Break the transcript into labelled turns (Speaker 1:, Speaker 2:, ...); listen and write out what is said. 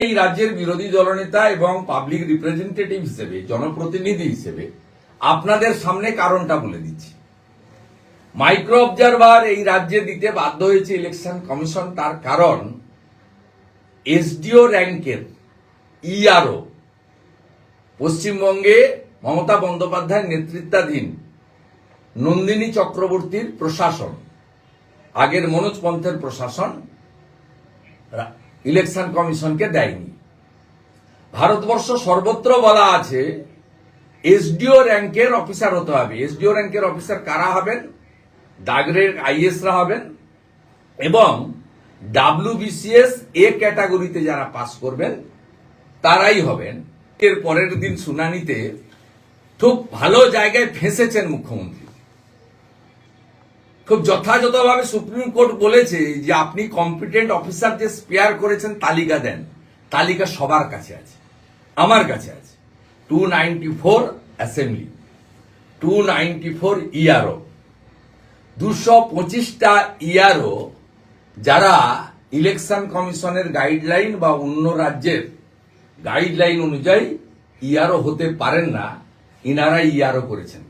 Speaker 1: এই রাজ্যের বিরোধী দলনেতা এবং পাবলিক রিপ্রেজেন্টেটিভ হিসেবে, জনপ্রতিনিধি হিসেবে আপনাদের সামনে কারণটা বলে দিচ্ছি। মাইক্রো অবজারভার এই রাজ্যে দিতে বাধ্য হয়েছে ইলেকশন কমিশন। তার কারণ এসডিও র্যাঙ্কের ইআরও পশ্চিমবঙ্গে মমতা বন্দ্যোপাধ্যায়ের নেতৃত্বাধীন নন্দিনী চক্রবর্তীর প্রশাসন, আগের মনোজ পন্থের প্রশাসন ইলেকশন কমিশনকে দেয়নি। ভারতবর্ষ সর্বত্র বলা আছে এসডিও র্যাঙ্কের অফিসার হতে হবে। এসডিও র্যাঙ্কের অফিসার কারা হবেন? দাগরের আইএসরা হবেন এবং ডাব্লিউবিসিএস এ ক্যাটাগরিতে যারা পাস করবেন তারাই হবেন। এর পরের দিন শুনানিতে খুব ভালো জায়গায় ফেঁসেছেন মুখ্যমন্ত্রী। খুব যথাযথভাবে সুপ্রিম কোর্ট বলেছে যে আপনি কম্পিটেন্ট অফিসার যে স্পেয়ার করেছেন তালিকা দেন। তালিকা সবার কাছে আছে, আমার কাছে আছে। 294 অ্যাসেম্বলি, 294 ইআরও, 225টা ইআরও যারা ইলেকশন কমিশনের গাইডলাইন বা অন্য রাজ্যের গাইডলাইন অনুযায়ী ইআরও হতে পারেন না, ইনারা ইআরও করেছেন।